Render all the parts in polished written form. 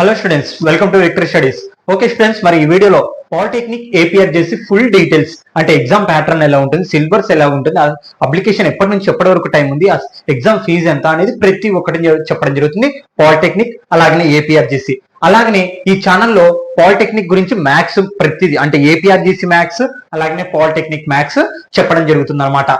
Hello students, welcome to victory studies. Okay students, మరి ఈ వీడియోలో పాలిటెక్నిక్ ఏపీఆర్ చేసి ఫుల్ డీటెయిల్స్ అంటే ఎగ్జామ్ ప్యాటర్న్ ఎలా ఉంటుంది, సిలబస్ ఎలా ఉంటుంది, అప్లికేషన్ ఎప్పటి నుంచి ఎప్పటి వరకు టైం ఉంది, ఎగ్జామ్ ఫీజు ఎంత అనేది ప్రతి ఒక్కటి చెప్పడం జరుగుతుంది. పాలిటెక్నిక్ అలాగనే ఏపీఆర్ చేసి అలాగనే ఈ ఛానల్లో పాలిటెక్నిక్ గురించి మ్యాథ్స్ ప్రతిది అంటే ఏపీఆర్జీసీ మ్యాథ్స్ అలాగనే పాలిటెక్నిక్ మ్యాథ్స్ చెప్పడం జరుగుతుంది అనమాట.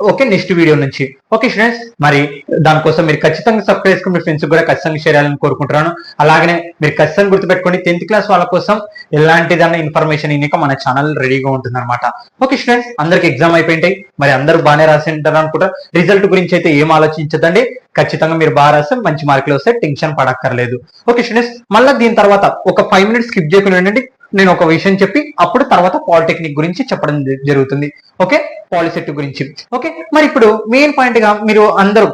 ఓకే, నెక్స్ట్ వీడియో నుంచి. ఓకే స్టూడెంట్స్, మరి దానికోసం మీరు ఖచ్చితంగా సబ్స్క్రైబ్ చేసుకుని మీ ఫ్రెండ్స్ కూడా ఖచ్చితంగా షేర్ చేయాలని కోరుకుంటున్నాను. అలాగనే మీరు ఖచ్చితంగా గుర్తుపెట్టుకోండి, 10th క్లాస్ వాళ్ళ కోసం ఎలాంటిదన్నా ఇన్ఫర్మేషన్ ఇక మన ఛానల్ రెడీగా ఉంటుంది అనమాట. ఓకే స్టూడెంట్స్, అందరికి ఎగ్జామ్ అయిపోయింటాయి, మరి అందరూ బాగానే రాసి ఉంటారు అనుకుంటా. రిజల్ట్ గురించి అయితే ఏం ఆలోచించదండి, ఖచ్చితంగా మీరు బాగా రాస్తే మంచి మార్కులు వస్తే టెన్షన్ పడక్కర్లేదు. ఓకే స్టూడెంట్స్, మళ్ళీ దీని తర్వాత ఒక 5 minutes స్కిప్ చేయకుండా ఉండండి. నేను ఒక విషయం చెప్పి అప్పుడు తర్వాత పాలిటెక్నిక్ గురించి చెప్పడం జరుగుతుంది. ఓకే, పాలిసెట్ గురించి. ఓకే, మరి ఇప్పుడు మెయిన్ పాయింట్ గా మీరు అందరూ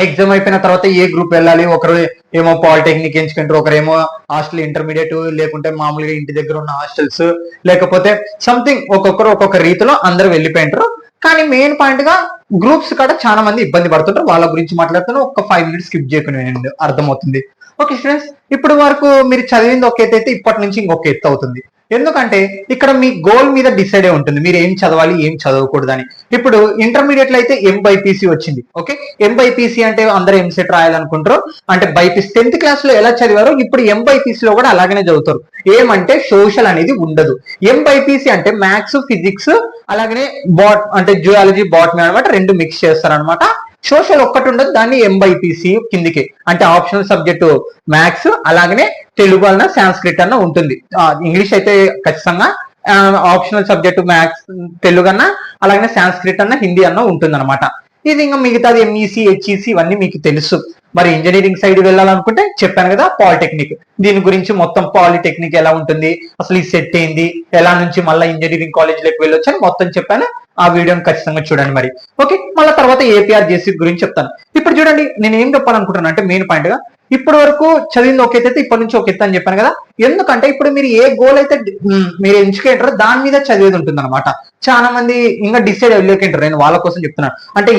ఎగ్జామ్ అయిపోయిన తర్వాత ఏ గ్రూప్ వెళ్ళాలి, ఒకరు ఏమో పాలిటెక్నిక్ ఎంచుకుంటారు, ఒకరేమో హాస్టల్ ఇంటర్మీడియట్, లేకుంటే మామూలుగా ఇంటి దగ్గర ఉన్న హాస్టల్స్, లేకపోతే సంథింగ్ ఒక్కొక్కరు ఒక్కొక్క రీతిలో అందరూ వెళ్ళిపోయింటారు. కానీ మెయిన్ పాయింట్ గా గ్రూప్స్ కూడా చాలా మంది ఇబ్బంది పడుతుంటారు. వాళ్ళ గురించి మాట్లాడుతున్నా, ఒక 5 minutes స్కిప్ చేయకుండా అర్థమవుతుంది. ఓకే స్టూడెంట్స్, ఇప్పుడు వరకు మీరు చదివింది ఒక ఎత్తు అయితే ఇప్పటి నుంచి ఇంకొక ఎత్తు అవుతుంది. ఎందుకంటే ఇక్కడ మీ గోల్ మీద డిసైడ్ అయి ఉంటుంది, మీరు ఏం చదవాలి ఏం చదవకూడదని. ఇప్పుడు ఇంటర్మీడియట్ లో అయితే ఎంబైపీసీ వచ్చింది. ఓకే, ఎంబైపీసీ అంటే అందరూ ఎంసెట్ రాయాలనుకుంటారు. అంటే బైపీసీ 10th క్లాస్ లో ఎలా చదివారో ఇప్పుడు ఎంబైపీసీ లో కూడా అలాగనే చదువుతారు. ఏమంటే సోషల్ అనేది ఉండదు. ఎంబైపీసీ అంటే మ్యాథ్స్, ఫిజిక్స్ అలాగనే అంటే జువాలజీ, బాటనీ అనమాట, రెండు మిక్స్ చేస్తారనమాట. సోషల్ ఒక్కటి ఉండదు, దాన్ని ఎంబైపీసీ కిందికి అంటే ఆప్షనల్ సబ్జెక్టు మ్యాథ్స్ అలాగనే తెలుగు అన్న సాంస్క్రిట్ అన్న ఉంటుంది. ఇంగ్లీష్ అయితే ఖచ్చితంగా ఆప్షనల్ సబ్జెక్టు మ్యాథ్స్, తెలుగు అన్న అలాగనే సాంస్క్రిట్ అన్న హిందీ అన్న ఉంటుంది అనమాట. ఇది ఇంకా మిగతాది ఎంఈసీ, హెచ్ఈసీ ఇవన్నీ మీకు తెలుసు. మరి ఇంజనీరింగ్ సైడ్ వెళ్ళాలనుకుంటే చెప్పాను కదా పాలిటెక్నిక్, దీని గురించి మొత్తం పాలిటెక్నిక్ ఎలా ఉంటుంది, అసలు ఈ సెట్ ఏంది, ఎలా నుంచి మళ్ళీ ఇంజనీరింగ్ కాలేజ్లోకి వెళ్ళొచ్చు అని మొత్తం చెప్పాను. ఆ వీడియోని ఖచ్చితంగా చూడండి. మరి ఓకే, మళ్ళీ తర్వాత ఏపీఆర్ జేసీ గురించి చెప్తాను. ఇప్పుడు చూడండి, నేను ఏం చెప్పాలనుకుంటున్నాను అంటే మెయిన్ పాయింట్ గా ఇప్పటి వరకు చదివింది ఒక ఎత్తు, ఇప్పటి నుంచి ఒక ఎత్తు అని చెప్పాను కదా. ఎందుకంటే ఇప్పుడు మీరు ఏ గోల్ అయితే మీరు ఎంచుకుంటారో దాని మీద చదివేది ఉంటుంది అనమాట. చాలా మంది ఇంకా డిసైడ్ అవ్వలేకుంటారు, నేను వాళ్ళ కోసం చెప్తున్నాను. అంటే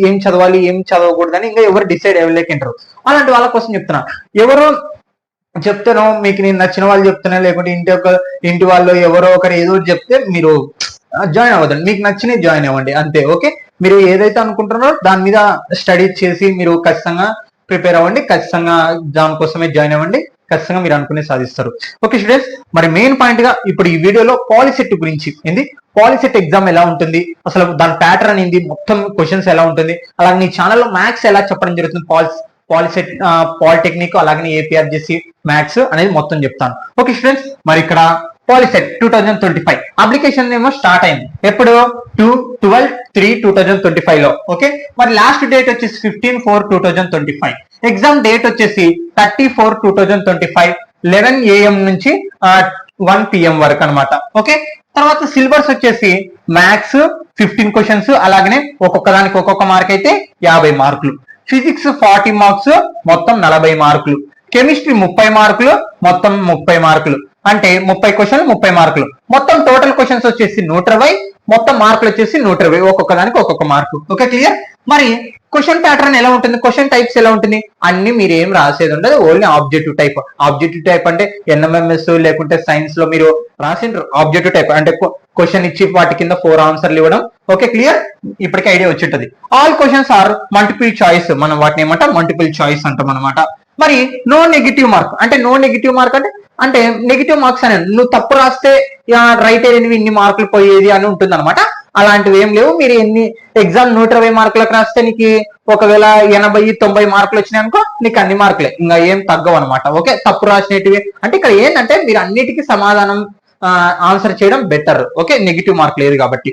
ఏం చదవాలి ఏం చదవకూడదని ఇంకా ఎవరు డిసైడ్ అవ్వలేకుంటారు. అలాంటి వాళ్ళ కోసం చెప్తున్నా. ఎవరో చెప్తానో మీకు నేను నచ్చిన వాళ్ళు చెప్తున్నా, లేకుంటే ఇంటి వాళ్ళు ఎవరో ఒకరు ఏదో చెప్తే మీరు జాయిన్ అవ్వదండి, మీకు నచ్చినవి జాయిన్ అవ్వండి అంతే. ఓకే, మీరు ఏదైతే అనుకుంటున్నారో దాని మీద స్టడీ చేసి మీరు ఖచ్చితంగా ప్రిపేర్ అవ్వండి, ఖచ్చితంగా దానికోసమే జాయిన్ అవ్వండి, ఖచ్చితంగా మీరు అనుకునే సాధిస్తారు. ఓకే స్టూడెంట్స్, మరి మెయిన్ పాయింట్ గా ఇప్పుడు ఈ వీడియోలో పాలిసెట్ గురించి ఏంది, పాలిసెట్ ఎగ్జామ్ ఎలా ఉంటుంది, అసలు దాని ప్యాటర్న్ ఏంది, మొత్తం క్వశ్చన్స్ ఎలా ఉంటుంది, అలాగే మీ ఛానల్లో మ్యాథ్స్ ఎలా చెప్పడం జరుగుతుంది, పాలిసెట్ పాలిటెక్నిక్ అలాగే ఏపీఆర్జీసీ మ్యాథ్స్ అనేది మొత్తం చెప్తాను. ఓకే స్టూడెంట్స్, మరి ఇక్కడ పాలిసెట్ 2025 అప్లికేషన్ ఏమో స్టార్ట్ అయింది ఎప్పుడు 12/3/2025 లో. ఓకే, మరి లాస్ట్ డేట్ వచ్చేసి 15/4/2025. ఎగ్జామ్ డేట్ వచ్చేసి 30/4/2025 11 AM నుంచి 1 PM వరకు అనమాట. ఓకే, తర్వాత సిలబస్ వచ్చేసి మ్యాథ్స్ 15 క్వశ్చన్స్ అలాగనే ఒక్కొక్క దానికి ఒక్కొక్క మార్క్ అయితే 50 మార్కులు, ఫిజిక్స్ 40 మార్క్స్ మొత్తం 40 మార్కులు, కెమిస్ట్రీ 30 మార్కులు మొత్తం 30 మార్కులు, అంటే 30 క్వశ్చన్లు 30 మార్కులు, మొత్తం టోటల్ క్వశ్చన్స్ వచ్చేసి 120, మొత్తం మార్కులు వచ్చేసి 120, ఒక్కొక్క దానికి ఒక్కొక్క మార్కు. Okay clear. మరి క్వశ్చన్ ప్యాటర్న్ ఎలా ఉంటుంది, క్వశ్చన్ టైప్స్ ఎలా ఉంటుంది, అన్ని మీరు ఏం రాసేది ఉండదు, only objective type. Objective type అంటే ఎన్ఎంఎంఎస్ లేకుంటే సైన్స్ లో మీరు రాసిండ్రు ఆబ్జెక్టివ్ టైప్ అంటే క్వశ్చన్ ఇచ్చి వాటి కింద 4 ఆన్సర్లు ఇవ్వడం. ఓకే క్లియర్, ఇప్పటికే ఐడియా వచ్చింటది. All questions are multiple choice, మనం వాటిని ఏమంటాం మల్టిపుల్ చాయిస్ అంటాం అనమాట. మరి నో నెగిటివ్ మార్క్ అంటే నో నెగిటివ్ మార్క్ అంటే నెగిటివ్ మార్క్స్ అని నువ్వు తప్పు రాస్తే రైట్ అయినవి ఇన్ని మార్కులు పోయేది అని ఉంటుంది అనమాట. అలాంటివి ఏం లేవు. మీరు ఎన్ని ఎగ్జామ్ 120 మార్కులకు రాస్తే నీకు ఒకవేళ 80-90 మార్కులు వచ్చినాయి అనుకో, నీకు అన్ని మార్కులే, ఇంకా ఏం తగ్గవు అనమాట. ఓకే, తప్పు రాసినవి అంటే ఇక్కడ ఏంటంటే మీరు అన్నిటికీ సమాధానం ఆన్సర్ చేయడం బెటర్. ఓకే, నెగిటివ్ మార్క్ లేదు కాబట్టి.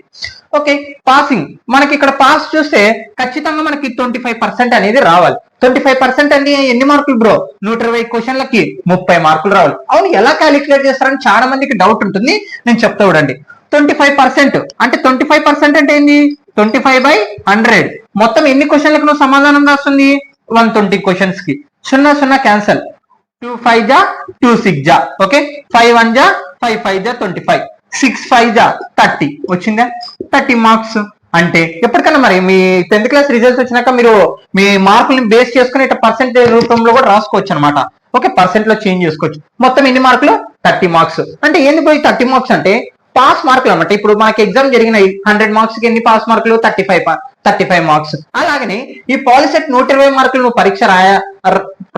ఓకే, పాసింగ్ మనకి ఇక్కడ పాస్ చూస్తే ఖచ్చితంగా మనకి 25% అనేది రావాలి. 25% అంటే ఎన్ని మార్కులు బ్రో, 120 క్వశ్చన్లకి 30 మార్కులు రావాలి. అవును, ఎలా క్యాలిక్యులేట్ చేస్తారని చాలా మందికి డౌట్ ఉంటుంది, నేను చెప్తా చూడండి. 25% అంటే 25% అంటే ఏంది, 25/100. మొత్తం ఎన్ని క్వశ్చన్లకు నువ్వు సమాధానం రాస్తుంది, 120 క్వశ్చన్స్ కి 0 క్యాన్సల్, 2 5 జా 2 6 జా. ఓకే, 5 1 జా 5 5 జా 25, 6 5 జా 30 వచ్చిందా, 30 మార్క్స్. అంటే ఎప్పటికైనా మరి మీ 10th క్లాస్ రిజల్ట్స్ వచ్చినాక మీరు మీ మార్కుల్ని బేస్ చేసుకుని ఇట్లా పర్సెంటేజ్ రూపంలో కూడా రాసుకోవచ్చు అనమాట. ఓకే, పర్సెంట్ లో చేంజ్ చేసుకోవచ్చు. మొత్తం ఎన్ని మార్కులు? 30 మార్క్స్. అంటే ఏంది పోయి 30 మార్క్స్ అంటే పాస్ మార్కులు అన్నమాట. ఇప్పుడు మనకి ఎగ్జామ్ జరిగినాయి 100 మార్క్స్ కి ఎన్ని పాస్ మార్కులు? 35 మార్క్స్. అలాగనే ఈ పాలిసెట్ 120 మార్కులు నువ్వు పరీక్ష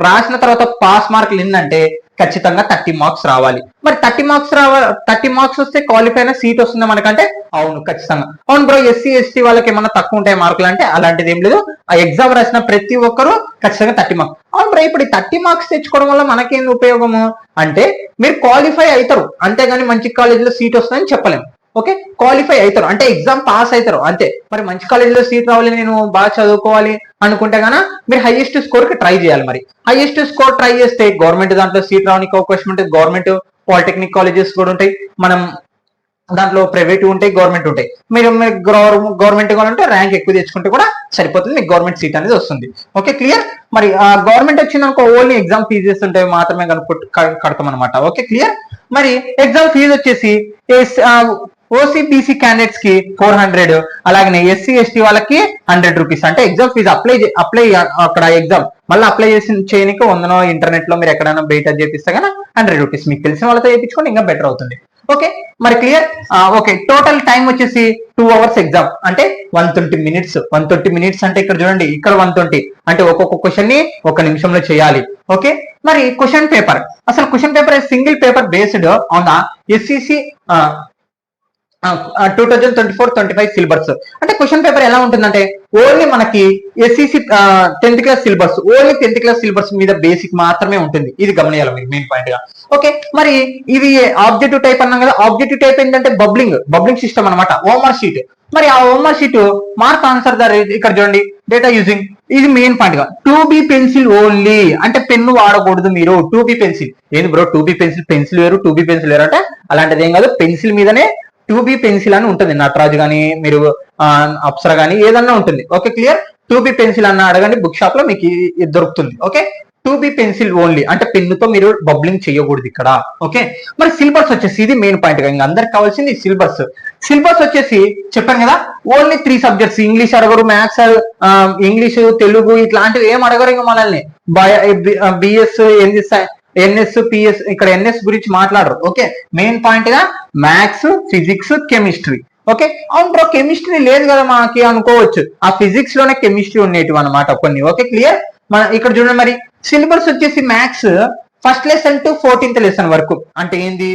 రాసిన తర్వాత పాస్ మార్కులు ఏంటంటే ఖచ్చితంగా 30 మార్క్స్ రావాలి. మరి 30 మార్క్స్ వస్తే క్వాలిఫై అయిన సీట్ వస్తుందా మనకంటే? అవును, ఖచ్చితంగా అవును బ్రో. ఎస్సీ ఎస్టీ వాళ్ళకి ఏమన్నా తక్కువ ఉంటాయి మార్కులు అంటే అలాంటిది ఏం లేదు. ఆ ఎగ్జామ్ రాసిన ప్రతి ఒక్కరు ఖచ్చితంగా 30 మార్క్స్. అవును బ్రో, ఇప్పుడు 30 మార్క్స్ తెచ్చుకోవడం వల్ల మనకేం ఉపయోగము అంటే మీరు క్వాలిఫై అవుతారు, అంతేగాని మంచి కాలేజీలో సీట్ వస్తుందని చెప్పలేము. ఓకే, క్వాలిఫై అవుతారు అంటే ఎగ్జామ్ పాస్ అవుతారు అంతే. మరి మంచి కాలేజీలో సీట్ రావాలి, నేను బాగా చదువుకోవాలి అనుకుంటే గానా మీరు హైయెస్ట్ స్కోర్ కి ట్రై చేయాలి. మరి హైయెస్ట్ స్కోర్ ట్రై చేస్తే గవర్నమెంట్ దాంట్లో సీట్ రావడానికి అవకాశం ఉంటుంది. గవర్నమెంట్ పాలిటెక్నిక్ కాలేజెస్ కూడా ఉంటాయి, మనం దాంట్లో ప్రైవేట్ ఉంటాయి, గవర్నమెంట్ ఉంటాయి. మీరు గవర్నమెంట్ కావాలంటే ర్యాంక్ ఎక్కువ తెచ్చుకుంటే కూడా సరిపోతుంది, మీకు గవర్నమెంట్ సీట్ అనేది వస్తుంది. Okay, clear. మరి గవర్నమెంట్ వచ్చిందనుకో ఓన్లీ ఎగ్జామ్ ఫీజెస్ ఉంటాయి మాత్రమే కడతాం అనమాట. Okay, clear. మరి ఎగ్జామ్ ఫీజు వచ్చేసి ఓసీబీసీ క్యాండిడేట్స్ కి 400, అలాగే ఎస్సీ ఎస్టీ వాళ్ళకి 100 రూపీస్. అంటే ఎగ్జామ్ ఫీజు అప్లై అక్కడ ఎగ్జామ్ మళ్ళీ అప్లై చేయడానికి 100 ఇంటర్నెట్ లో మీరు ఎక్కడైనా బయట చేపిస్తే కానీ 100 రూపీస్. మీకు తెలిసిన వాళ్ళతో చేయించుకోండి, ఇంకా బెటర్ అవుతుంది. ఓకే, మరి క్లియర్. ఓకే, టోటల్ టైం వచ్చేసి 2 అవర్స్ ఎగ్జామ్ అంటే 120 మినిట్స్. 120 మినిట్స్ అంటే ఇక్కడ చూడండి, ఇక్కడ 120 అంటే ఒక్కొక్క క్వశ్చన్ ని 1 నిమిషంలో చేయాలి. ఓకే, మరి క్వశ్చన్ పేపర్, అసలు question paper single paper based on the SCC 2024-25 syllabus. అంటే క్వశ్చన్ పేపర్ ఎలా ఉంటుందంటే ఓన్లీ మనకి SCC 10th class syllabus, only 10th class syllabus మీద బేసిక్ మాత్రమే ఉంటుంది. ఇది గమనియాలి మీరు మెయిన్ పాయింట్ గా. ఓకే, మరి ఇది ఆబ్జెక్టివ్ టైప్ అన్నాం కదా. ఆబ్జెక్టివ్ టైప్ ఏంటంటే బబ్లింగ్ సిస్టమ్ అనమాట, ఓమర్ షీట్. మరి ఆ ఓమర్ షీట్ మార్క్ ఆన్సర్ ఇక్కడ చూడండి, డేటా యూజింగ్, ఇది మెయిన్ పాయింట్ గా. 2B పెన్సిల్ ఓన్లీ, అంటే పెన్ను వాడకూడదు మీరు. 2B పెన్సిల్ ఏంది బ్రో? 2B పెన్సిల్ వేరు, 2B పెన్సిల్ వేరు అంటే అలాంటిది ఏం కాదు. పెన్సిల్ మీదనే 2B పెన్సిల్ అని ఉంటుంది. నటరాజు కానీ మీరు అప్సరా కానీ ఏదన్నా ఉంటుంది. Okay, clear. 2B పెన్సిల్ అన్న అడగండి బుక్ షాప్ లో, మీకు ఇది దొరుకుతుంది. ఓకే, 2B పెన్సిల్ ఓన్లీ, అంటే పెన్నుతో మీరు బబ్లింగ్ చేయకూడదు ఇక్కడ. ఓకే, మరి సిలబస్ వచ్చేసి ఇది మెయిన్ పాయింట్ గా, ఇంకా అందరికి కావాల్సింది సిలబస్. సిలబస్ వచ్చేసి చెప్పాను కదా, ఓన్లీ 3 సబ్జెక్ట్స్. ఇంగ్లీష్ అడగరు, మ్యాథ్స్, ఇంగ్లీష్, తెలుగు ఇట్లాంటివి ఏం అడగరు ఇంకా మనల్ని. బిఎస్ ఎన్ఎస్ పిఎస్, ఇక్కడ ఎన్ఎస్ గురించి మాట్లాడరు. ఓకే, మెయిన్ పాయింట్ గా మ్యాథ్స్, ఫిజిక్స్, కెమిస్ట్రీ. ఓకే, అవును బ్రో కెమిస్ట్రీ లేదు కదా మాకి అనుకోవచ్చు, ఆ ఫిజిక్స్ లోనే కెమిస్ట్రీ ఉండేటివి అనమాట కొన్ని. Okay, clear. మన ఇక్కడ చూడండి, మరి సిలబస్ వచ్చేసి maths first lesson to 14th lesson వరకు. అంటే ఏంది,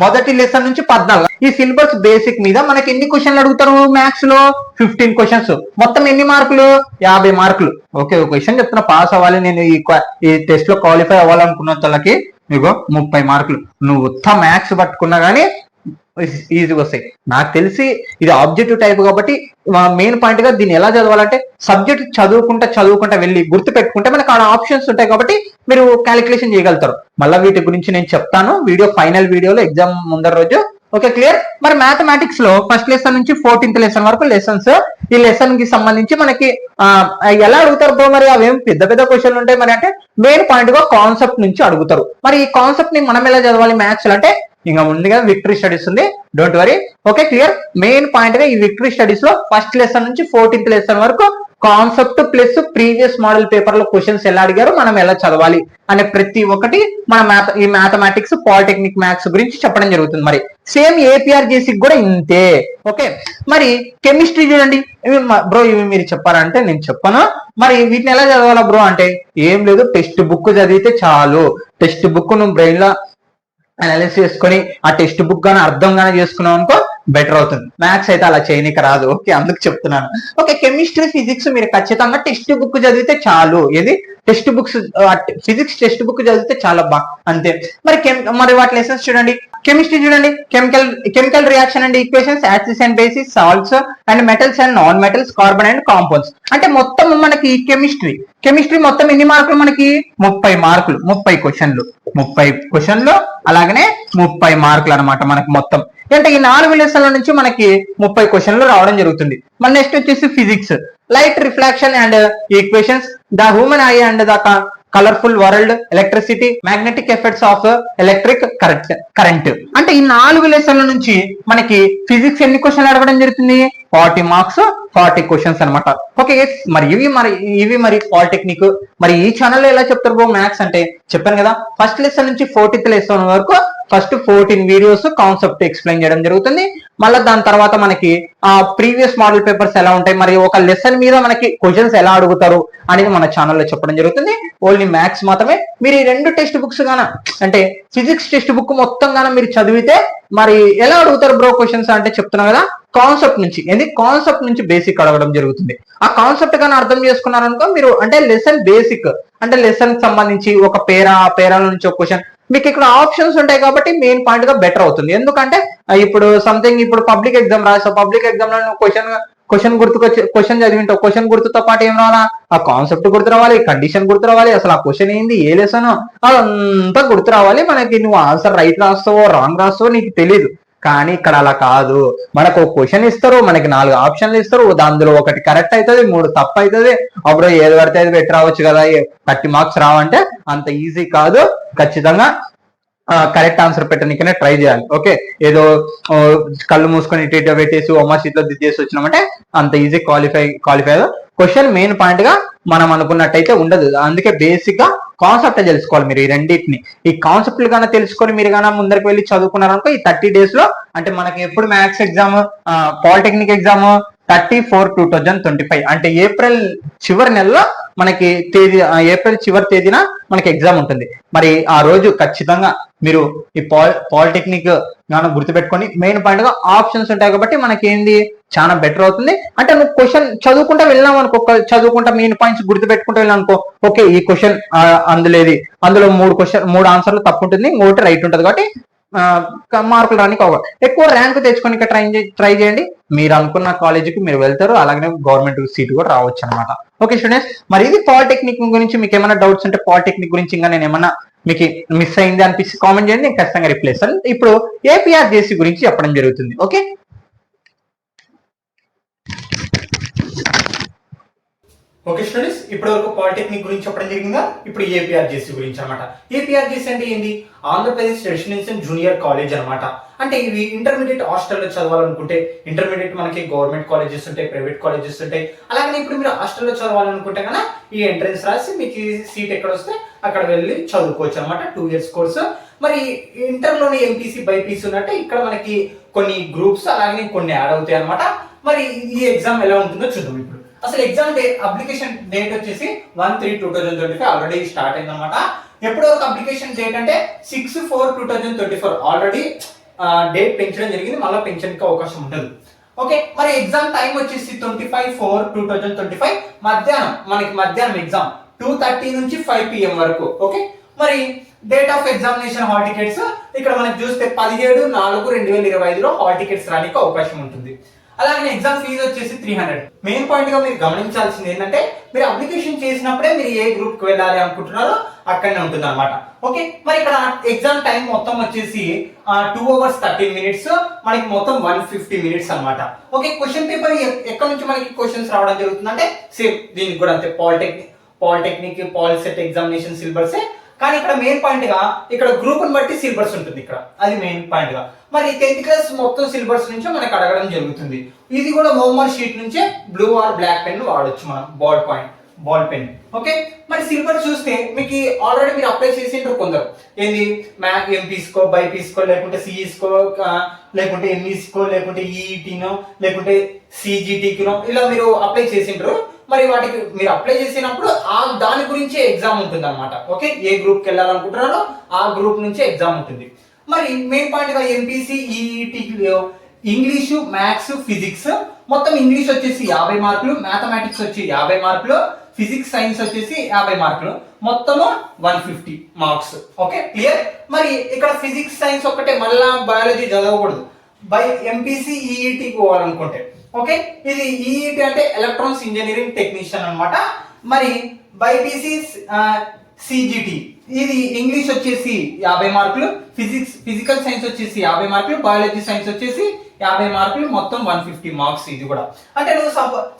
మొదటి లెసన్ నుంచి 14. ఈ సిలబస్ బేసిక్ మీద మనకి ఎన్ని క్వశ్చన్లు అడుగుతారు మ్యాథ్స్ లో? 15 క్వశ్చన్స్. మొత్తం ఎన్ని మార్కులు? 50 మార్కులు. ఓకే, ఒక క్వశ్చన్ చెప్తున్నా, పాస్ అవ్వాలి నేను ఈ టెస్ట్ లో క్వాలిఫై అవ్వాలనుకున్న వాళ్ళకి మీకు 30 మార్కులు. నువ్వు ఉత్త మ్యాథ్స్ పట్టుకున్నా గానీ ఈజీగా వస్తాయి. నాకు తెలిసి ఇది ఆబ్జెక్టివ్ టైప్ కాబట్టి మెయిన్ పాయింట్ గా దీన్ని ఎలా చదవాలంటే సబ్జెక్ట్ చదువుకుంటా వెళ్ళి గుర్తు పెట్టుకుంటే మనకు ఆ ఆప్షన్స్ ఉంటాయి కాబట్టి మీరు క్యాలిక్యులేషన్ చేయగలుగుతారు. మళ్ళీ వీటి గురించి నేను చెప్తాను ఫైనల్ వీడియోలో ఎగ్జామ్ ముందర రోజు. Okay, clear. మరి మ్యాథమెటిక్స్ లో ఫస్ట్ లెసన్ నుంచి 14th లెసన్ వరకు లెసన్స్. ఈ లెసన్ కి సంబంధించి మనకి ఎలా అడుగుతారు బ్రో? మరి అవేం పెద్ద క్వశ్చన్లు ఉంటాయి మరి అంటే మెయిన్ పాయింట్ గా కాన్సెప్ట్ నుంచి అడుగుతారు. మరి ఈ కాన్సెప్ట్ ని మనం ఎలా చదవాలి మ్యాథ్స్ అంటే ఇంకా ముందుగా విక్టరీ స్టడీస్ ఉంది, don't worry. Okay, clear. Main point గా ఈ విక్టరీ స్టడీస్ లో ఫస్ట్ లెసన్ నుంచి 14th లెసన్ వరకు concept plus previous model paper లో క్వశ్చన్స్ ఎలా అడిగారు, మనం ఎలా చదవాలి అనే ప్రతి ఒక్కటి మన ఈ మ్యాథమెటిక్స్, పాలిటెక్నిక్ మ్యాథ్స్ గురించి చెప్పడం జరుగుతుంది. మరి సేమ్ ఏపీఆర్జేసీ కూడా ఇంతే. ఓకే, మరి కెమిస్ట్రీ చూడండి. బ్రో ఇవి మీరు చెప్పారంటే నేను చెప్పను. మరి వీటిని ఎలా చదవాలా బ్రో అంటే ఏం లేదు, టెక్స్ట్ బుక్ చదివితే చాలు. టెక్స్ట్ బుక్ నువ్వు బ్రెయిన్ లో అనాలిసిస్ చేసుకొని ఆ టెక్స్ట్ బుక్ గానీ అర్థం గానీ చేసుకున్నావు అనుకో బెటర్ అవుతుంది. మ్యాథ్స్ అయితే అలా చేయనీకి రాదు. ఓకే, అందుకు చెప్తున్నాను. ఓకే, కెమిస్ట్రీ, ఫిజిక్స్ మీరు ఖచ్చితంగా టెక్స్ట్ బుక్ చదివితే చాలు. ఏది text books, physics text book చదివితే చాలా అంతే. మరి వాటి లెసన్స్ చూడండి. కెమిస్ట్రీ చూడండి, chemical reaction and equations, acids and basis, salts and metals and non metals, carbon and compounds. అంటే మొత్తం మనకి కెమిస్ట్రీ మొత్తం ఎన్ని మార్కులు? మనకి 30 మార్కులు, 30 క్వశ్చన్లు అలాగనే 30 మార్కులు అనమాట మనకి మొత్తం. అంటే ఈ 4 లెసన్ల నుంచి మనకి 30 క్వశ్చన్లు రావడం జరుగుతుంది. మన నెక్స్ట్ వచ్చేసి physics, light reflection and equations, the human I and the colourful world, electricity, magnetic effects of electric current. అంటే ఈ 4 లెసన్ల నుంచి మనకి ఫిజిక్స్ ఎన్ని క్వశ్చన్లు అడగడం జరుగుతుంది? 40 మార్క్స్ 40 క్వశ్చన్స్ అనమాట. ఓకే మరి ఇవి పాలిటెక్నిక్. మరి ఈ ఛానల్లో ఎలా చెప్తారు బ్రో మ్యాథ్స్ అంటే చెప్పాను కదా, ఫస్ట్ లెసన్ నుంచి 40th లెసన్ వరకు ఫస్ట్ 14 వీడియోస్ కాన్సెప్ట్ ఎక్స్ప్లెయిన్ చేయడం జరుగుతుంది. మళ్ళీ దాని తర్వాత మనకి ప్రీవియస్ మోడల్ పేపర్స్ ఎలా ఉంటాయి, మరి ఒక లెసన్ మీద మనకి క్వశ్చన్స్ ఎలా అడుగుతారు అనేది మన ఛానల్లో చెప్పడం జరుగుతుంది. ఓన్లీ మ్యాథ్స్ మాత్రమే. మీరు ఈ 2 టెక్స్ట్ బుక్స్ గాన అంటే ఫిజిక్స్ టెక్స్ట్ బుక్ మొత్తం గాన మీరు చదివితే మరి ఎలా అడుగుతారు బ్రో క్వశ్చన్స్ అంటే చెప్తున్నా కదా, కాన్సెప్ట్ నుంచి బేసిక్ అడగడం జరుగుతుంది. ఆ కాన్సెప్ట్ గానీ అర్థం చేసుకున్నారనుకో మీరు అంటే లెసన్ బేసిక్ అంటే లెసన్ సంబంధించి ఒక పేరాల నుంచి ఒక క్వశ్చన్ మీకు ఇక్కడ ఆప్షన్స్ ఉంటాయి కాబట్టి మెయిన్ పాయింట్ గా బెటర్ అవుతుంది. ఎందుకంటే ఇప్పుడు పబ్లిక్ ఎగ్జామ్ రాసావు, పబ్లిక్ ఎగ్జామ్ లో క్వశ్చన్ చదివింటావు, క్వశ్చన్ గుర్తుతో పాటు ఏం రావాలా, ఆ కాన్సెప్ట్ గుర్తు రావాలి, కండిషన్ గుర్తు రావాలి, అసలు ఆ క్వశ్చన్ ఏంది, ఏ లెసన్ అదంతా గుర్తు రావాలి. మనకి నువ్వు ఆన్సర్ రైట్ రాస్తావో రాంగ్ రాస్తావో నీకు తెలియదు. కానీ ఇక్కడ అలా కాదు, మనకు ఒక క్వశ్చన్ ఇస్తారు, మనకి 4 ఆప్షన్లు ఇస్తారు, అందులో ఒకటి కరెక్ట్ అవుతుంది, 3 తప్పు అవుతుంది. అప్పుడు ఏది పడితే అది పెట్టి రావచ్చు కదా, 30 మార్క్స్ రావంటే అంత ఈజీ కాదు. ఖచ్చితంగా కరెక్ట్ ఆన్సర్ పెట్టడానికనే ట్రై చేయాలి. ఓకే, ఏదో కళ్ళు మూసుకొని ఇటు పెట్టేసి అమ్మ సీట్లో దిద్దేసి వచ్చినామంటే అంత easy qualify question main point గా మనం అనుకున్నట్టయితే ఉండదు. అందుకే బేసిక్ గా కాన్సెప్ట్ తెలుసుకోవాలి. మీరు ఈ రెండింటిని ఈ కాన్సెప్ట్లు గానే తెలుసుకొని మీరు గానా ముందరికి వెళ్ళి చదువుకున్నారనుకో ఈ 30 days లో అంటే మనకి ఎప్పుడు మ్యాథ్స్ ఎగ్జామ్ పాలిటెక్నిక్ ఎగ్జామ్ 30/4/2025 అంటే ఏప్రిల్ చివరి నెలలో మనకి ఏప్రిల్ చివరి తేదీన మనకి ఎగ్జామ్ ఉంటుంది. మరి ఆ రోజు ఖచ్చితంగా మీరు ఈ పాలిటెక్నిక్ గాను గుర్తుపెట్టుకొని మెయిన్ పాయింట్ గా ఆప్షన్స్ ఉంటాయి కాబట్టి మనకి ఏంది చాలా బెటర్ అవుతుంది. అంటే నువ్వు క్వశ్చన్ చదువుకుంటా వెళ్ళాం అనుకో, చదువుకుంటా మెయిన్ పాయింట్స్ గుర్తుపెట్టుకుంటూ వెళ్ళాం అనుకో, ఓకే ఈ క్వశ్చన్ అందులో 3 ఆన్సర్లు తప్పు ఉంటుంది, 1 రైట్ ఉంటుంది. కాబట్టి మార్కులు రానికి ఎక్కువ ర్యాంక్ తెచ్చుకొని ట్రై చేయండి. మీరు అనుకున్న కాలేజీకి మీరు వెళ్తారు, అలాగే గవర్నమెంట్ సీట్ కూడా రావచ్చు అనమాట. ఓకే స్టూడెంట్స్, మరి ఇది పాలిటెక్నిక్ గురించి మీకు ఏమైనా డౌట్స్ ఉంటే పాలిటెక్నిక్ గురించి ఇంకా నేను ఏమన్నా మీకు మిస్ అయింది అనిపిస్తే కామెంట్ చేయండి, నేను ఖచ్చితంగా రిప్లై ఇస్తాను. ఇప్పుడు ఏపీఆర్జేసీ గురించి చెప్పడం జరుగుతుంది. ఓకే స్టూడెంట్స్, ఇప్పటి వరకు పాలిటెక్నిక్ గురించి చెప్పడం జరిగిందా, ఇప్పుడు ఏపీఆర్జేసీ గురించి అనమాట. ఏపీఆర్జేసీ అంటే ఏంటి, ఆంధ్రప్రదేశ్ రెసిడెన్షియల్ జూనియర్ కాలేజ్ అనమాట. అంటే ఇవి ఇంటర్మీడియట్ హాస్టల్లో చదవాలనుకుంటే ఇంటర్మీడియట్ మనకి గవర్నమెంట్ కాలేజెస్ ఉంటాయి, ప్రైవేట్ కాలేజెస్ ఉంటాయి. అలాగే ఇప్పుడు మీరు హాస్టల్లో చదవాలనుకుంటే కన్నా ఈ ఎంట్రన్స్ రాసి మీకు సీట్ ఎక్కడ వస్తే అక్కడ వెళ్ళి చదువుకోవచ్చు అనమాట. 2 years కోర్సు. మరి ఇంటర్లోని ఎంపీసీ బైపీసీ ఉన్నట్టే ఇక్కడ మనకి కొన్ని గ్రూప్స్ అలాగే కొన్ని యాడ్ అవుతాయి అనమాట. మరి ఈ ఎగ్జామ్ ఎలా ఉంటుందో చూద్దాం. ఇప్పుడు అసలు ఎగ్జామ్ అప్లికేషన్ డేట్ వచ్చేసి 1/3/2025 ఆల్రెడీ స్టార్ట్ అయింది అనమాట. ఎప్పటి వరకు అప్లికేషన్ డేట్ అంటే 6/4/2024 ఆల్రెడీ డేట్ పెంచడం జరిగింది, మళ్ళీ పెంచడానికి అవకాశం ఉంటుంది. ఓకే, మరి ఎగ్జామ్ టైం వచ్చేసి 25/4/2025 మధ్యాహ్నం ఎగ్జామ్ 2:30 నుంచి 5 PM వరకు. ఓకే, మరి date of examination hall tickets ఇక్కడ మనం చూస్తే 17/4/2025 హాల్ టికెట్స్ రానికి అవకాశం ఉంటుంది. అలాగే ఎగ్జామ్ ఫీజు వచ్చేసి 300. మెయిన్ పాయింట్ గా మీరు గమనించాల్సింది ఏంటంటే మీరు అప్లికేషన్ చేసినప్పుడే మీరు ఏ గ్రూప్ కి వెళ్ళాలి అనుకుంటున్నారో అక్కడనే ఉంటుంది అనమాట. ఓకే, మరి ఇక్కడ ఎగ్జామ్ టైం మొత్తం వచ్చేసి 2 hours 13 minutes, మనకి మొత్తం 150 minutes అనమాట. ఓకే, క్వశ్చన్ పేపర్ ఎక్కడ నుంచి మనకి క్వశ్చన్స్ రావడం జరుగుతుంది అంటే సేమ్ దీనికి కూడా అంతే, పాలిటెక్నిక్ పాలిసెట్ ఎగ్జామినేషన్ సిలబస్. కానీ ఇక్కడ మెయిన్ పాయింట్ గా ఇక్కడ గ్రూప్ ని బట్టి సిలబస్ ఉంటుంది, ఇక్కడ అది మెయిన్ పాయింట్ గా. మరి 10th క్లాస్ మొత్తం సిలబస్ నుంచే మనకు అడగడం జరుగుతుంది. ఇది కూడా హోంవర్క్ షీట్ నుంచే బ్లూ ఆర్ బ్లాక్ పెన్ వాడొచ్చు మనం, బాల్ పెన్. ఓకే, మరి సిలబస్ చూస్తే మీకు ఆల్రెడీ మీరు అప్లై చేసింటారు కొందరు, ఏంది మ్యాథ్ ఎంపీస్కో బైపీస్కో లేకుంటే సిఈస్కో లేకుంటే ఎంఈస్కో లేకుంటే ఈఈటీనో లేకుంటే సిజిటికినో ఇలా మీరు అప్లై చేసింటారు. మరి వాటికి మీరు అప్లై చేసినప్పుడు దాని గురించే ఎగ్జామ్ ఉంటుంది అనమాట. ఓకే, ఏ గ్రూప్ కి వెళ్ళాలనుకుంటున్నారో ఆ గ్రూప్ నుంచే ఎగ్జామ్ ఉంటుంది. మరి మెయిన్ పాయింట్ గా MPC EET English maths physics మొత్తం ఇంగ్లీష్ వచ్చేసి 50 మార్కులు, మ్యాథమెటిక్స్ వచ్చి 50 మార్కులు, ఫిజిక్స్ సైన్స్ వచ్చేసి 50 మార్కులు, మొత్తము 150 మార్క్స్. Okay clear. మరి ఇక్కడ ఫిజిక్స్ సైన్స్ ఒక్కటే, మళ్ళా బయాలజీ చదవకూడదు. ఎంపీసీ ఈఈటీకి పోవాలనుకుంటే ఓకే, ఇది ఈఈటీ అంటే ఎలక్ట్రానిక్స్ ఇంజనీరింగ్ టెక్నీషియన్ అనమాట. మరి బైపీసీ సిజిటి ఇది ఇంగ్లీష్ వచ్చేసి 50 మార్కులు, ఫిజికల్ సైన్స్ వచ్చేసి 50 మార్కులు, బయాలజీ సైన్స్ వచ్చేసి 50 మార్కులు, మొత్తం 150 మార్క్స్. ఇది కూడా అంటే నువ్వు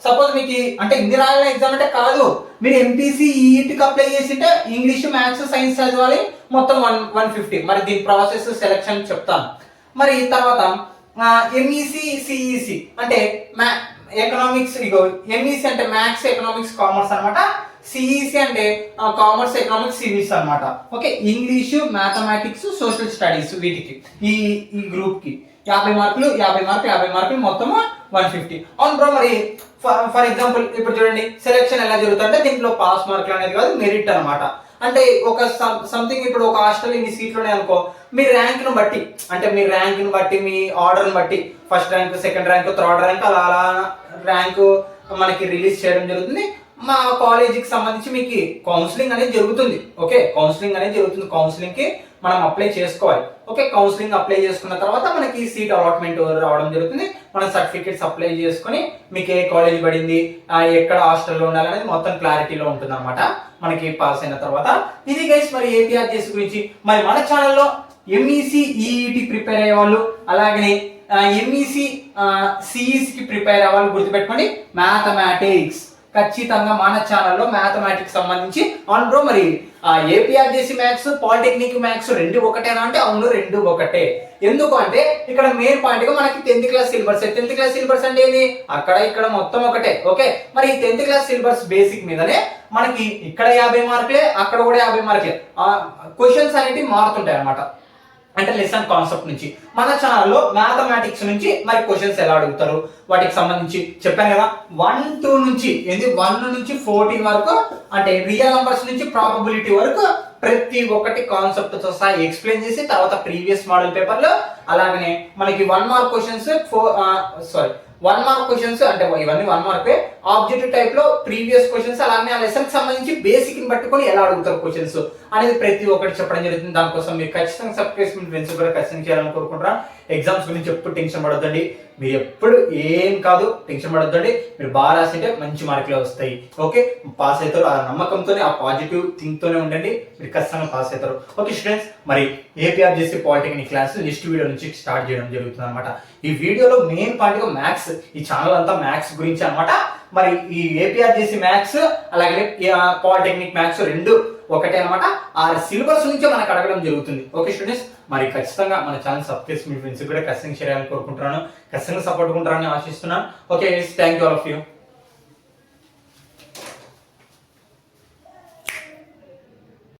సపోజ్ మీకు అంటే ఇన్ని రాయాల ఎగ్జామ్ అంటే కాదు, మీరు ఎంపీసీ ఈఈటీకి అప్లై చేసింటే ఇంగ్లీష్ మ్యాథ్స్ సైన్స్ చదవాలి, మొత్తం 150. మరి దీని ప్రాసెస్ సెలెక్షన్ చెప్తాను. మరి తర్వాత ఎంఈసి సిఈసి అంటే ఎకనామిక్స్, ఇగో ఎంఈసి అంటే మ్యాథ్స్ ఎకనామిక్స్ కామర్స్ అనమాట, సిఈసి అంటే కామర్స్ ఎకనామిక్స్ సివిల్స్ అనమాట. Okay, English mathematics social studies వీటికి ఈ ఈ గ్రూప్ కి 50 మార్కులు 50 మార్కులు 50 మార్కులు మొత్తము 150. అవును బ్రో, మరి ఫర్ ఎగ్జాంపుల్ ఇప్పుడు చూడండి సెలెక్షన్ ఎలా జరుగుతుందంటే దీంట్లో పాస్ మార్కులు అనేది కాదు, మెరిట్ అనమాట. అంటే ఒక సంథింగ్ ఇప్పుడు ఒక హాస్టల్ ఇన్ని సీట్లు ఉన్నాయి అనుకో, మీ ర్యాంక్ ను బట్టి, అంటే మీ ర్యాంక్ ను బట్టి, మీ ఆర్డర్ ని బట్టి, first rank, second rank, third rank అలా అలా ర్యాంకు మనకి రిలీజ్ చేయడం జరుగుతుంది. మా కాలేజీకి సంబంధించి మీకు కౌన్సిలింగ్ అనేది జరుగుతుంది. ఓకే, కౌన్సిలింగ్ అనేది జరుగుతుంది. కౌన్సిలింగ్ కి మనం అప్లై చేసుకోవాలి. ఓకే, కౌన్సిలింగ్ అప్లై చేసుకున్న తర్వాత మనకి సీట్ అలాట్మెంట్ రావడం జరుగుతుంది. మనం సర్టిఫికేట్స్ అప్లై చేసుకుని మీకు ఏ కాలేజ్ పడింది, ఎక్కడ హాస్టల్లో ఉండాలనేది మొత్తం క్లారిటీలో ఉంటుంది అనమాట మనకి పాస్ అయిన తర్వాత. ఇది గైస్ మరి ఏపీఆర్జేసీ గురించి. మరి మన ఛానల్లో ఎంఈసి ఈఈటి ప్రిపేర్ అయ్యే వాళ్ళు, అలాగనే ఎంఈసి సిఈసికి ప్రిపేర్ అయ్యే వాళ్ళు గుర్తుపెట్టుకోండి, మ్యాథమెటిక్స్ ఖచ్చితంగా మన ఛానల్లో మ్యాథమెటిక్స్ సంబంధించి ఆన్ బ్రో. మరి ఏపీఆర్జేసీ మ్యాథ్స్, పాలిటెక్నిక్ మ్యాథ్స్ రెండు ఒకటేనా అంటే అవును, రెండు ఒకటే. ఎందుకు అంటే ఇక్కడ మెయిన్ పాయింట్ గా మనకి 10th class syllabus. 10th class syllabus అంటే ఏంది, అక్కడ ఇక్కడ మొత్తం ఒకటే. ఓకే, మరి ఈ 10th క్లాస్ సిలబస్ బేసిక్ మీదనే మనకి ఇక్కడ 50 మార్కులే, అక్కడ కూడా 50 మార్కులే. క్వశ్చన్స్ అనేవి మారుతుంటాయి అన్నమాట. అంటే లెసన్ కాన్సెప్ట్ నుంచి మన ఛానల్లో మ్యాథమెటిక్స్ నుంచి మరి క్వశ్చన్స్ ఎలా అడుగుతారు వాటికి సంబంధించి చెప్పాను కదా. 1 నుంచి 14 వరకు, అంటే రియల్ నంబర్స్ నుంచి ప్రాబబిలిటీ వరకు ప్రతి ఒక్కటి కాన్సెప్ట్ తో సహా ఎక్స్ప్లెయిన్ చేసి తర్వాత ప్రీవియస్ మోడల్ పేపర్ లో, అలాగనే మనకి 1 మార్క్ క్వశ్చన్స్ 1 మార్క్ క్వశ్చన్స్ అంటే ఇవన్నీ 1 మార్క్ ఆబ్జెక్టివ్ టైప్ లో ప్రీవియస్ క్వశ్చన్స్, అలాగే ఆ లెసన్ కి సంబంధించి బేసిక్ ని పట్టుకొని ఎలా అడుగుతారు క్వశ్చన్స్ అనేది ప్రతి ఒక్కటి చెప్పడం జరుగుతుంది. దానికోసం మీరు ఖచ్చితంగా సబ్స్క్రైబ్ మీ ఫ్రెండ్స్ కూడా ఖచ్చితంగా చేయాలని కోరుకుంటున్నాను. ఎగ్జామ్స్ గురించి ఎప్పుడు టెన్షన్ పడొద్దండి, మీరు ఎప్పుడు ఏం కాదు టెన్షన్ పడొద్దండి. మీరు బాగా రాసింటే మంచి మార్కులే వస్తాయి. ఓకే, పాస్ అవుతారు. ఆ నమ్మకంతోనే, ఆ పాజిటివ్ థింక్ తోనే ఉండండి, మీరు ఖచ్చితంగా పాస్ అవుతారు. ఓకే స్టూడెంట్స్, మరి APRJC polytechnic class next video నుంచి స్టార్ట్ చేయడం జరుగుతుంది అనమాట. ఈ వీడియోలో మెయిన్ పాయింట్ గా మ్యాథ్స్, ఈ ఛానల్ అంతా మ్యాథ్స్ గురించి అనమాట. మరి ఈ ఏపీఆర్జేసీ మ్యాథ్స్ అలాగే పాలిటెక్నిక్ మ్యాథ్స్ రెండు ఒకటే అనమాట. ఆ సిలబస్ నుంచే మనకు అడగడం జరుగుతుంది. ఓకే స్టూడెంట్స్, మరి ఖచ్చితంగా మన ఛానల్ సబ్స్క్రైబ్ మీ ఫ్రెండ్స్ కూడా ఖచ్చితంగా చేయాలని కోరుకుంటున్నాను. ఖచ్చితంగా సపోర్ట్ ఉంటారని ఆశిస్తున్నాను. Okay, thank you all of you.